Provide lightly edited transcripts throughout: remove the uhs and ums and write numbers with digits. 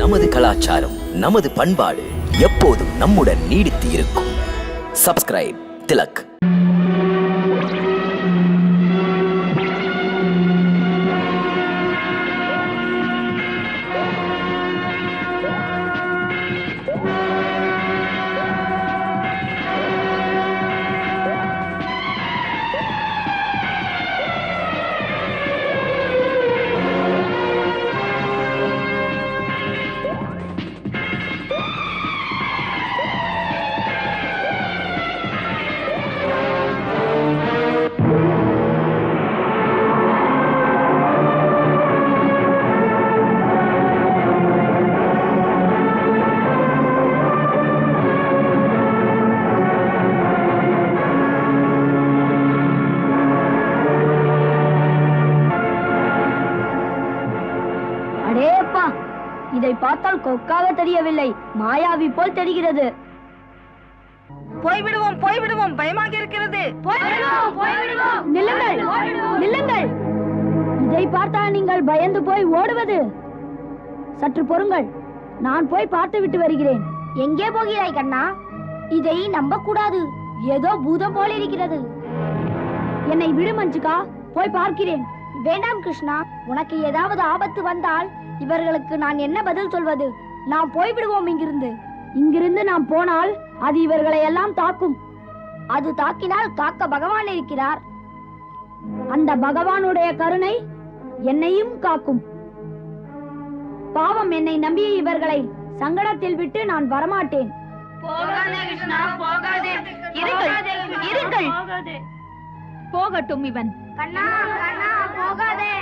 நமது கலாச்சாரம், நமது பண்பாடு எப்போதும் நம்முடன் நீடித்து இருக்கும். சப்ஸ்கிரைப் திலக். இதை பார்த்தால் கொக்காக தெரியவில்லை, மாயாவி போல் தெரிகிறது. போய்விடுவோம் போய்விடுவோம், பயமாக இருக்கிறது. நில்லுங்கள் நில்லுங்கள். இதை பார்த்தால் நீங்கள் பயந்து போய் ஓடுவது? சற்று பொறுங்கள், நான் போய் பார்த்து விட்டு வருகிறேன். எங்கே போகிறாய் கண்ணா? இதை நம்ப கூடாது, ஏதோ பூதம் போல இருக்கிறது. என்னை விடு மஞ்சுகா, போய் பார்க்கிறேன். வேண்டாம் கிருஷ்ணா, உனக்கு ஏதாவது ஆபத்து வந்தால் இவர்களுக்கு நான் என்ன பதில் சொல்வது? நாம் போய்விடுவோம் இங்கிருந்து. இங்கிருந்து நாம் போனால் அது இவர்களை எல்லாம் தாக்கும். அது தாக்கினால் காக்க பகவான் இருக்கிறார். அந்த பகவானுடைய கருணை என்னையும் காக்கும். பாவம், என்னை நம்பிய இவர்களை சங்கடத்தில் விட்டு நான் வரமாட்டேன். போகாதே கிருஷ்ணா, போகாதே. இருங்கள். போகட்டும் இவன். கண்ணா கண்ணா, போகாதே.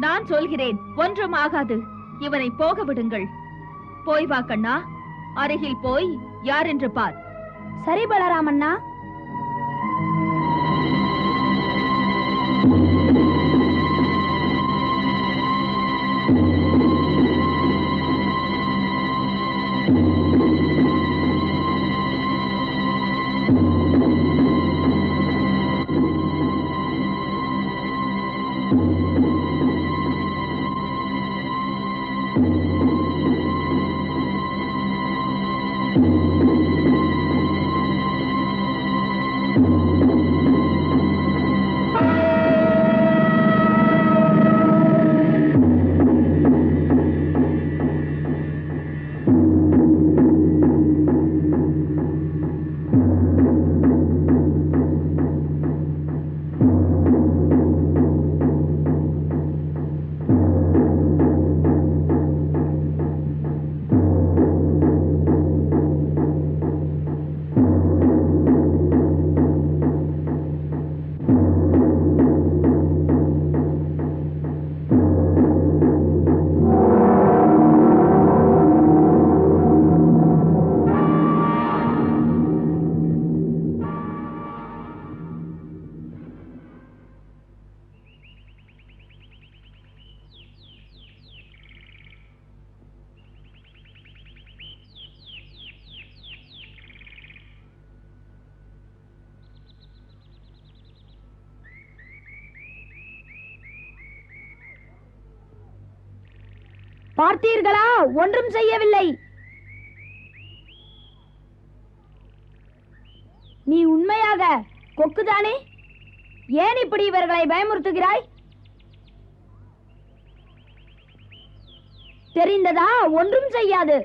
நான் சொல்கிறேன், ஒன்றும் ஆகாது. இவனை போக விடுங்கள். போய் வா கண்ணா, அருகில் போய் யார் என்று பார். சரி பலராமண்ணா. பார்த்தீர்களா? ஒன்றும் செய்யவில்லை. நீ உண்மையாக கொக்குதானே? ஏன் இப்படி இவர்களை பயமுறுத்துகிறாய்? தெரிந்ததா? ஒன்றும் செய்யாது.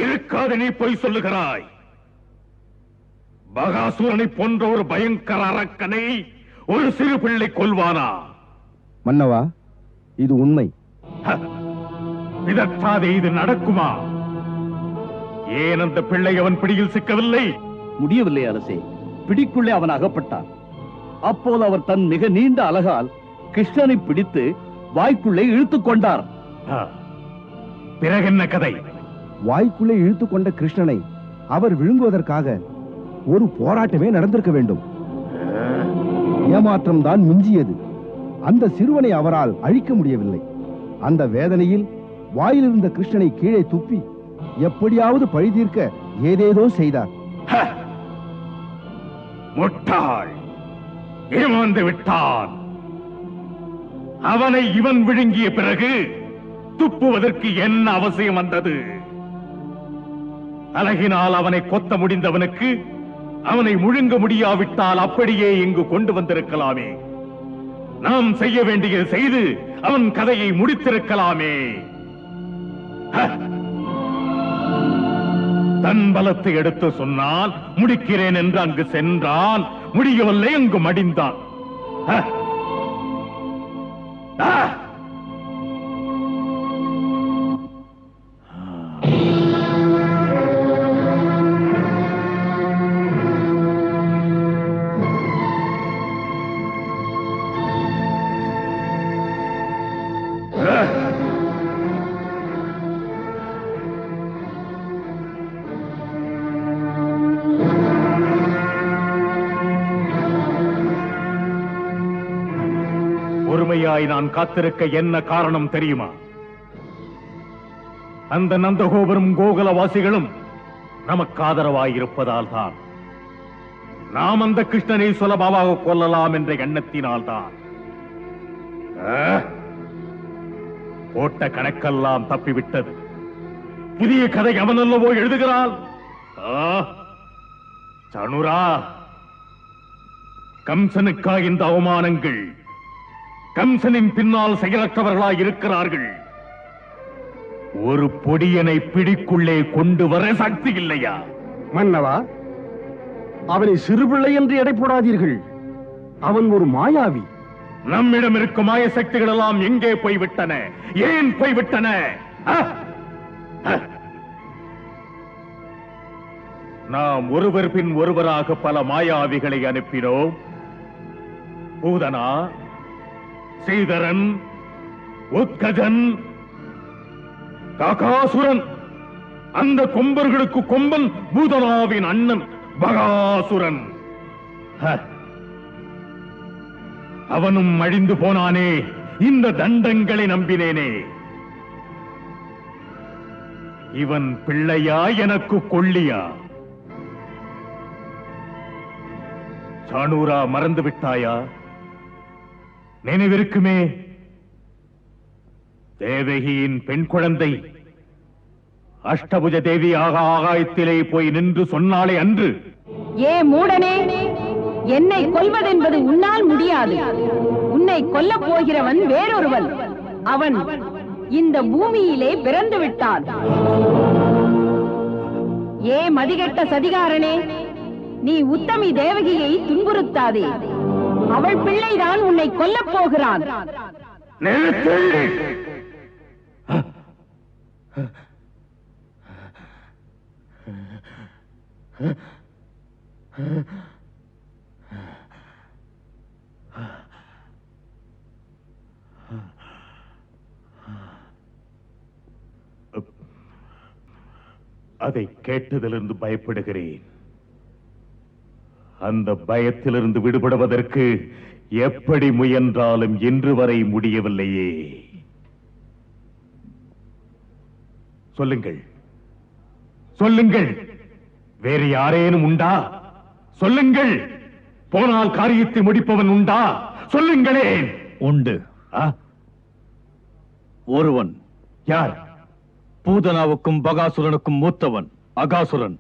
இருக்காது நீ பொய் சொல்லுகிறாய். பகாசூரனை போன்ற ஒரு பயங்கர அரக்கனை ஒரு சிறு பிள்ளை கொல்வானா? மன்னவா, இது உண்மை. இதற்காதே, இது நடக்குமா? ஏன் அந்த பிள்ளை அவன் பிடியில் சிக்கவில்லை? முடியவில்லை அரசே. பிடிக்குள்ளே அவன் அகப்பட்டான். அப்போது அவர் தன் மிக நீண்ட அலகால் கிருஷ்ணனை பிடித்து வாய்க்குள்ளே இழுத்துக் கொண்டார். பிறகென்ன கதை? வாய்க்குள்ளே இழுத்துக் கொண்ட கிருஷ்ணனை அவர் விழுங்குவதற்காக ஒரு போராட்டமே நடந்திருக்க வேண்டும். ஏமாற்றம் தான் மிஞ்சியது. அந்த சிறுவனை அவரால் அழிக்க முடியவில்லை. அந்த வேதனையில் வாயிலிருந்த கிருஷ்ணனை கீழே துப்பி எப்படியாவது பழி தீர்க்க ஏதேதோ செய்தார். முட்டாள், ஏமாந்து விட்டான். அவனை இவன் விழுங்கிய பிறகு துப்புவதற்கு என்ன அவசியம் வந்தது? அழகினால் அவனை கொத்த முடிந்தவனுக்கு அவனை முழுங்க முடியாவிட்டால் அப்படியே இங்கு கொண்டு வந்திருக்கலாமே. நாம் செய்ய வேண்டியது செய்து அவன் கதையை முடித்திருக்கலாமே. தன் பலத்தை எடுத்து சொன்னால் முடிக்கிறேன் என்று அங்கு சென்றான். முடியவில்லை, அங்கு மடிந்தான். பொறுமையாய் நான் காத்திருக்க என்ன காரணம் தெரியுமா? அந்த நந்தகோபுரம் கோகுலவாசிகளும் நமக்கு ஆதரவாயிருப்பதால் தான். நாம் அந்த கிருஷ்ணனை சுலபமாக கொல்லலாம் என்ற எண்ணத்தினால் தான். போட்ட கணக்கெல்லாம் தப்பிவிட்டது. புதிய கதை அவனல்லவோ எழுதுகிறாள். சனுரா, கம்சனுக்கா இந்த அவமானங்கள்? கம்சனின் பின்னால் செயலற்றவர்களாய் இருக்கிறார்கள். ஒரு பொடியனை பிடிக்குள்ளே கொண்டு வர சக்தி இல்லையா? மன்னவா, அவனை சிறுபிள்ளை என்று எடை போடாதீர்கள். அவன் ஒரு மாயாவி. நம்மிடம் இருக்கும் மாய சக்திகள் எல்லாம் எங்கே போய்விட்டன? ஏன் போய்விட்டன? நாம் ஒருவர் பின் ஒருவராக பல மாயாவிகளை அனுப்பினோம். பூதனா, சீதரன், உத்கஜன், காகாசுரன். அந்த கொம்பர்களுக்கு கொம்பன் பூதனாவின் அண்ணன் பகாசுரன். அவனும் அழிந்து போனானே. இந்த தண்டங்களை நம்பினேனே. இவன் பிள்ளையா எனக்கு கொள்ளியா? சானூரா, மறந்து விட்டாயா? நினைவிருக்குமே, தேவகியின் பெண் குழந்தை அஷ்டபுஜ தேவியாக ஆகாயத்திலே போய் நின்று சொன்னாலே அன்று ஏ மூடனே, என்னை கொல்வதென்பது உன்னால் முடியாது. உன்னை கொல்லப் போகிறவன் வேறொருவன். அவன் இந்த பூமியிலே பிறந்து விட்டான். ஏ மதிகெட்ட சதிகாரனே, நீ உத்தமி தேவகியை துன்புறுத்தாதே. அவள் பிள்ளைதான் உன்னை கொல்லப் போகிறான். அதை கேட்டதிலிருந்து பயப்படுகிறேன். அந்த பயத்திலிருந்து விடுபடுவதற்கு எப்படி முயன்றாலும் இன்று வரை முடியவில்லையே. சொல்லுங்கள், சொல்லுங்கள், வேறு யாரேனும் உண்டா? சொல்லுங்கள். போனால் காரியத்தை முடிப்பவன் உண்டா? சொல்லுங்களேன். உண்டு. ஒருவன். யார்? பூதனாவுக்கும் பகாசுரனுக்கும் மூத்தவன் அகாசுரன்.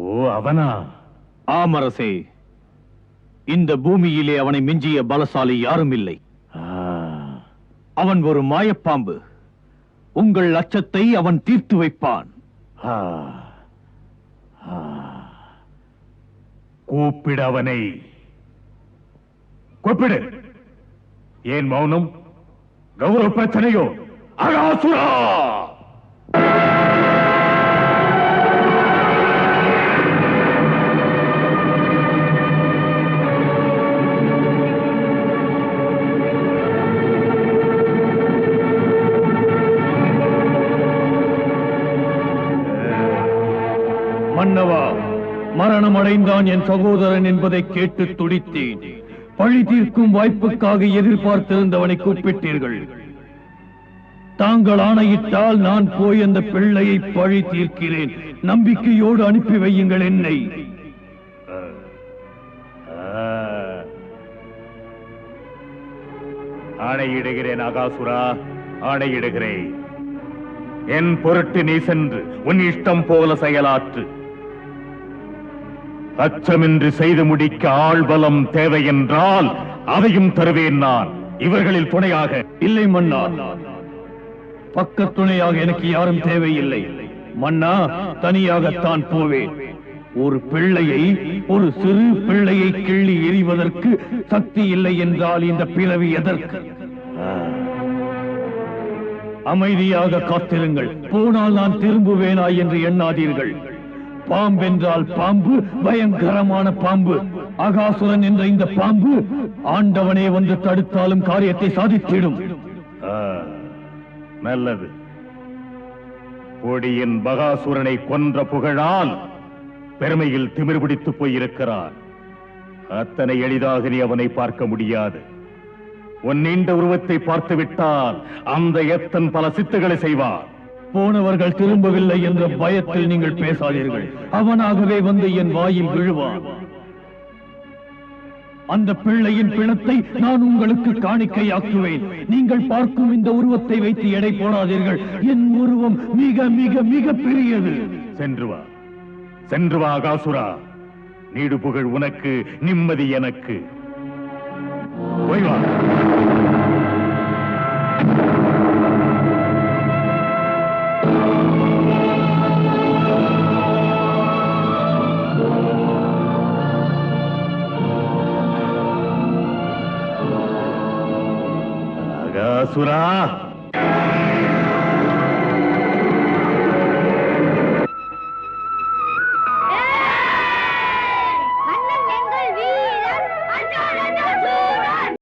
ஓ, அவனா? ஆமரசே, இந்த பூமியிலே அவனை மிஞ்சிய பலசாலி யாரும் இல்லை. அவன் ஒரு மாயப்பாம்பு. உங்கள் அச்சத்தை அவன் தீர்த்து வைப்பான். கூப்பிடு அவனை. கூப்பிடு. ஏன் மௌனம்? கௌரவ பிரச்சனையோ? அகாசுரா! மன்னவா, மரணம் அடைந்தான் என் சகோதரன் என்பதை கேட்டு துடித்தேன். பழி தீர்க்கும் வாய்ப்புக்காக எதிர்பார்த்திருந்தவனை கூப்பிட்டீர்கள். தாங்கள் ஆணையிட்டால் நான் போய் அந்த பிள்ளையை பழி தீர்க்கிறேன். நம்பிக்கையோடு அனுப்பி வையுங்கள் என்னை. ஆணையிடுகிறேன் அகாசுரா, ஆணையிடுகிறேன். என் பொருட்டு நீ சென்று உன் இஷ்டம் போல செயலாற்று. அச்சமின்றி செய்து முடிக்க ஆள்பலம் தேவை என்றால் அதையும் தருவேன் நான், இவர்களில் துணையாக. இல்லை மன்னா, பக்க துணையாக எனக்கு யாரும் தேவையில்லை. மன்னா, தனியாகத்தான் போவேன். ஒரு பிள்ளையை, ஒரு சிறு பிள்ளையை கிள்ளி எறிவதற்கு சக்தி இல்லை என்றால் இந்த பிறவி எதற்கு? அமைதியாக காத்திருங்கள். போனால் நான் திரும்புவேனா என்று எண்ணாதீர்கள். பாம்பென்றால் பாம்பு, பயங்கரமான பாம்பு. அகாசுரன் என்ற இந்த பாம்பு ஆண்டவனே வந்து தடுத்தாலும் காரியத்தை சாதித்திடும். நல்லது. பொடியின் பகாசுரனை கொன்ற புகழால் பெருமையில் திமிர் பிடித்து போயிருக்கிறான். அத்தனை எளிதாக நீ அவனை பார்க்க முடியாது. உன் நீண்ட உருவத்தை பார்த்து விட்டால் அந்த எத்தன் பல சித்துகளை செய்வான். போனவர்கள் திரும்பவில்லை என்ற பயத்தில் நீங்கள் பேசாதீர்கள். அவனாகவே வந்து என் வாயில் விழுவான். அந்த பிள்ளையின் பிணத்தை நான் உங்களுக்கு காணிக்கையாக்குவேன். நீங்கள் பார்க்கும் இந்த உருவத்தை வைத்து எடை போடாதீர்கள். என் உருவம் மிக மிக மிக பெரியது. சென்று வா, சென்று வா அகாசுரா. நீடு புகழ் உனக்கு, நிம்மதி எனக்கு. போய் வா. அகாசுரா!